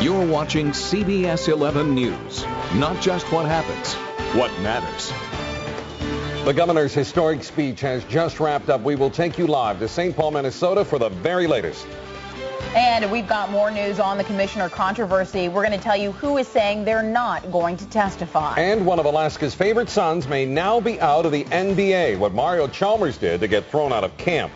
You're watching CBS 11 News. Not just what happens, what matters. The governor's historic speech has just wrapped up. We will take you live to St. Paul, Minnesota for the very latest. And we've got more news on the commissioner controversy. We're going to tell you who is saying they're not going to testify. And one of Alaska's favorite sons may now be out of the NBA, what Mario Chalmers did to get thrown out of camp.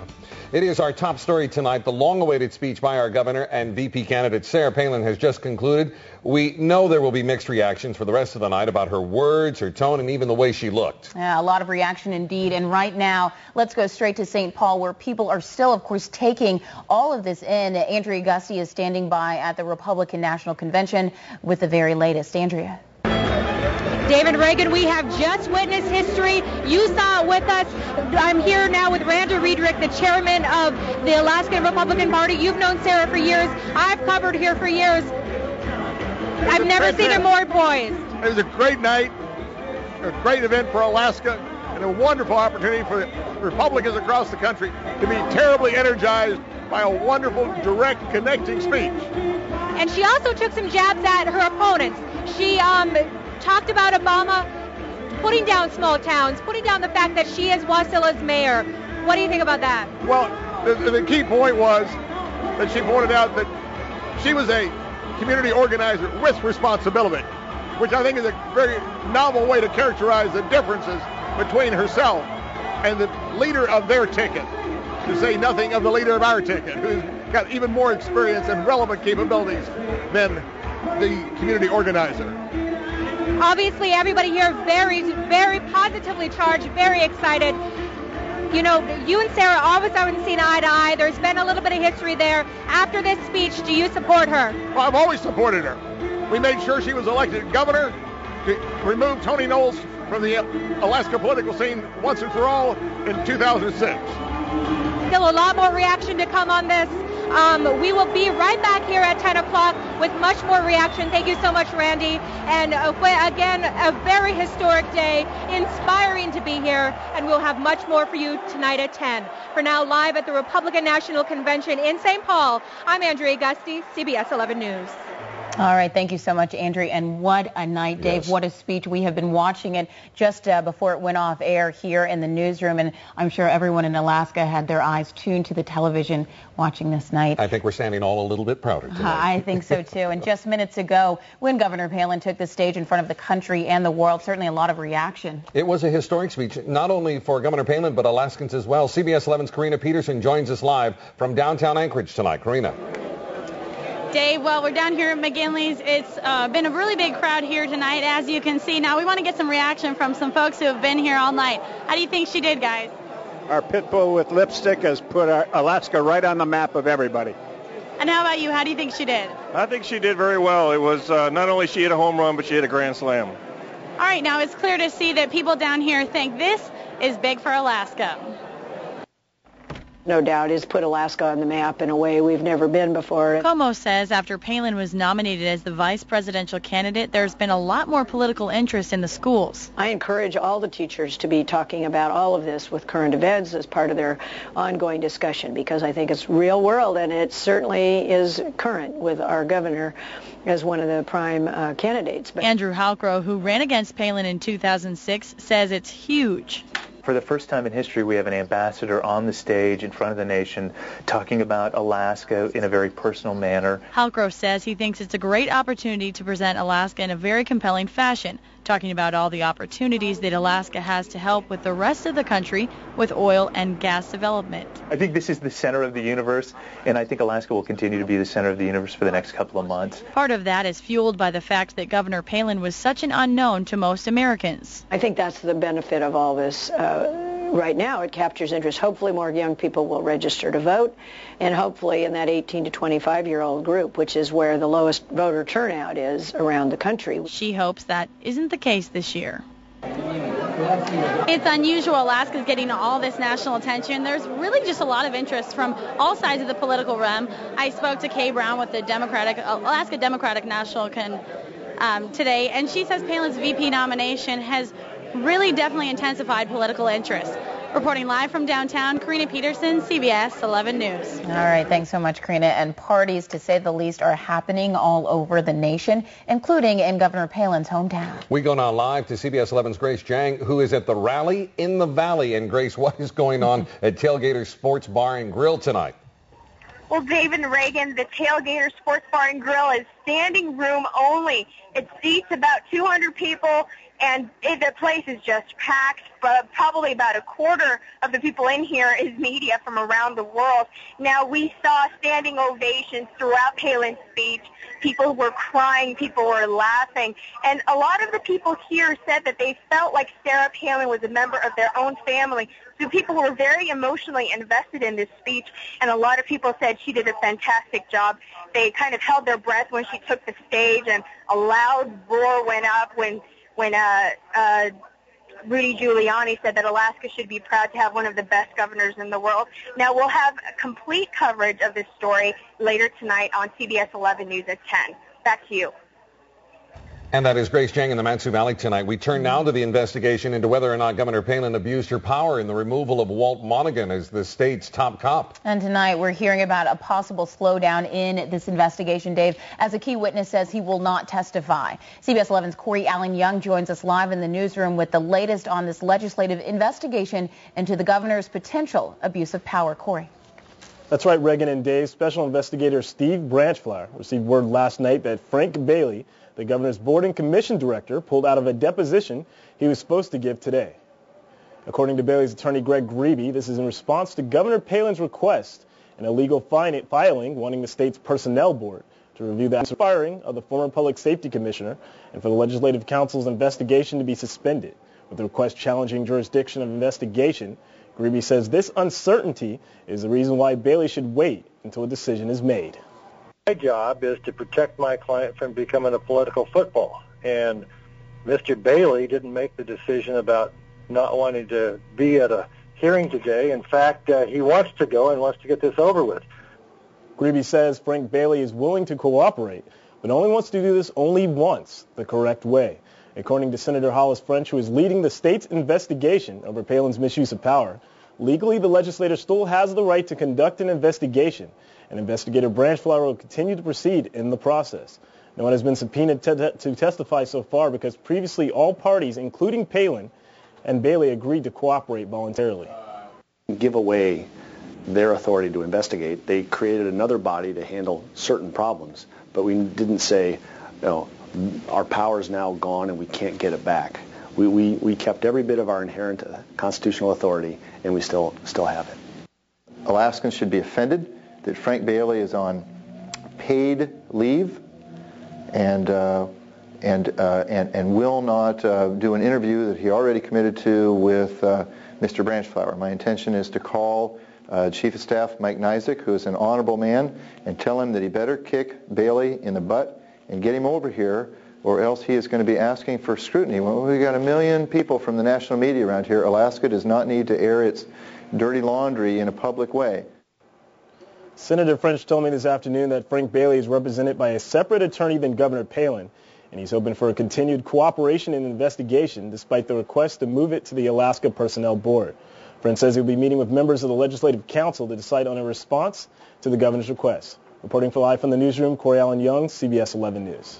It is our top story tonight. The long-awaited speech by our governor and VP candidate Sarah Palin has just concluded. We know there will be mixed reactions for the rest of the night about her words, her tone, and even the way she looked. Yeah, a lot of reaction indeed. And right now, let's go straight to St. Paul, where people are still, of course, taking all of this in. Andrea Gusty is standing by at the Republican National Convention with the very latest. Andrea. David Reagan, we have just witnessed history. You saw it with us. I'm here now with Randa Riedrich, the chairman of the Alaskan Republican Party. You've known Sarah for years. I've covered here for years. I've never seen her more poised. It was a great night, a great event for Alaska, and a wonderful opportunity for Republicans across the country to be terribly energized by a wonderful, direct, connecting speech. And she also took some jabs at her opponents. She talked about Obama putting down small towns, putting down the fact that she is Wasilla's mayor. What do you think about that? Well, the key point was that she pointed out that she was a community organizer with responsibility, which I think is a very novel way to characterize the differences between herself and the leader of their ticket, to say nothing of the leader of our ticket, who's got even more experience and relevant capabilities than the community organizer. Obviously, everybody here very, very positively charged, very excited. You know, you and Sarah always haven't seen eye to eye. There's been a little bit of history there. After this speech, do you support her? Well, I've always supported her. We made sure she was elected governor to remove Tony Knowles from the Alaska political scene once and for all in 2006. Still a lot more reaction to come on this. We will be right back here at 10 o'clock with much more reaction. Thank you so much, Randy. And again, a very historic day, inspiring to be here. And we'll have much more for you tonight at 10. For now, live at the Republican National Convention in St. Paul, I'm Andrea Gusty, CBS 11 News. All right, thank you so much, Andrea. And what a night, Dave. Yes. What a speech. We have been watching it just before it went off air here in the newsroom, and I'm sure everyone in Alaska had their eyes tuned to the television watching this night. I think we're standing all a little bit prouder tonight. I think so, too. And just minutes ago, when Governor Palin took the stage in front of the country and the world, certainly a lot of reaction. It was a historic speech, not only for Governor Palin, but Alaskans as well. CBS 11's Karina Peterson joins us live from downtown Anchorage tonight. Karina. Dave, well, we're down here at McGinley's. It's been a really big crowd here tonight, as you can see. Now, we want to get some reaction from some folks who have been here all night. How do you think she did, guys? Our pit bull with lipstick has put Alaska right on the map of everybody. And how about you? How do you think she did? I think she did very well. It was not only she hit a home run, but she hit a grand slam. All right, now it's clear to see that people down here think this is big for Alaska. No doubt has put Alaska on the map in a way we've never been before. Como says after Palin was nominated as the vice presidential candidate, there's been a lot more political interest in the schools. I encourage all the teachers to be talking about all of this with current events as part of their ongoing discussion, because I think it's real world, and it certainly is current with our governor as one of the prime candidates. But Andrew Halcrow, who ran against Palin in 2006, says it's huge. For the first time in history, we have an ambassador on the stage in front of the nation talking about Alaska in a very personal manner. Halcrow says he thinks it's a great opportunity to present Alaska in a very compelling fashion, talking about all the opportunities that Alaska has to help with the rest of the country with oil and gas development. I think this is the center of the universe, and I think Alaska will continue to be the center of the universe for the next couple of months. Part of that is fueled by the fact that Governor Palin was such an unknown to most Americans. I think that's the benefit of all this. Right now, it captures interest. Hopefully more young people will register to vote, and hopefully in that 18 to 25-year-old group, which is where the lowest voter turnout is around the country. She hopes that isn't the case this year. It's unusual. Alaska's getting all this national attention. There's really just a lot of interest from all sides of the political realm. I spoke to Kay Brown with the Alaska Democratic National today, and she says Palin's VP nomination has really definitely intensified political interest. Reporting live from downtown, Karina Peterson, CBS 11 News. All right, thanks so much, Karina. And parties, to say the least, are happening all over the nation, including in Governor Palin's hometown. We go now live to CBS 11's Grace Jang, who is at the rally in the Valley. And Grace, what is going on at Tailgater Sports Bar and Grill tonight? Well, Dave and Reagan, the Tailgater Sports Bar and Grill is standing room only. It seats about 200 people, and the place is just packed. But probably about a quarter of the people in here is media from around the world. Now, we saw standing ovations throughout Palin's speech. People were crying, people were laughing, and a lot of the people here said that they felt like Sarah Palin was a member of their own family. So people were very emotionally invested in this speech, and a lot of people said she did a fantastic job. They kind of held their breath when she took the stage, and a loud roar went up when Rudy Giuliani said that Alaska should be proud to have one of the best governors in the world. Now, we'll have complete coverage of this story later tonight on CBS 11 News at 10. Back to you. And that is Grace Jang in the Matsu Valley tonight. We turn now to the investigation into whether or not Governor Palin abused her power in the removal of Walt Monaghan as the state's top cop. And tonight we're hearing about a possible slowdown in this investigation, Dave, as a key witness says he will not testify. CBS 11's Corey Allen Young joins us live in the newsroom with the latest on this legislative investigation into the governor's potential abuse of power. Corey. That's right, Reagan and Dave. Special investigator Steve Branchflower received word last night that Frank Bailey, the governor's board and commission director, pulled out of a deposition he was supposed to give today. According to Bailey's attorney Greg Grebe, this is in response to Governor Palin's request and a legal filing wanting the state's personnel board to review the firing of the former public safety commissioner and for the legislative council's investigation to be suspended. With the request challenging jurisdiction of investigation, Grebe says this uncertainty is the reason why Bailey should wait until a decision is made. My job is to protect my client from becoming a political football. And Mr. Bailey didn't make the decision about not wanting to be at a hearing today. In fact, he wants to go and wants to get this over with. Grebe says Frank Bailey is willing to cooperate, but only wants to do this only once, the correct way. According to Senator Hollis French, who is leading the state's investigation over Palin's misuse of power, legally the legislature still has the right to conduct an investigation, and Investigator Branchflower will continue to proceed in the process. No one has been subpoenaed to testify so far because previously all parties, including Palin and Bailey, agreed to cooperate voluntarily. Give away their authority to investigate. They created another body to handle certain problems, but we didn't say, our power is now gone and we can't get it back. We kept every bit of our inherent constitutional authority, and we still have it. Alaskans should be offended that Frank Bailey is on paid leave and will not do an interview that he already committed to with Mr. Branchflower. My intention is to call Chief of Staff Mike Nizick, who is an honorable man, and tell him that he better kick Bailey in the butt and get him over here, or else he is going to be asking for scrutiny. Well, we've got 1 million people from the national media around here. Alaska does not need to air its dirty laundry in a public way. Senator French told me this afternoon that Frank Bailey is represented by a separate attorney than Governor Palin, and he's hoping for a continued cooperation in the investigation despite the request to move it to the Alaska Personnel Board. French says he'll be meeting with members of the Legislative Council to decide on a response to the governor's request. Reporting for live from the newsroom, Corey Allen Young, CBS 11 News.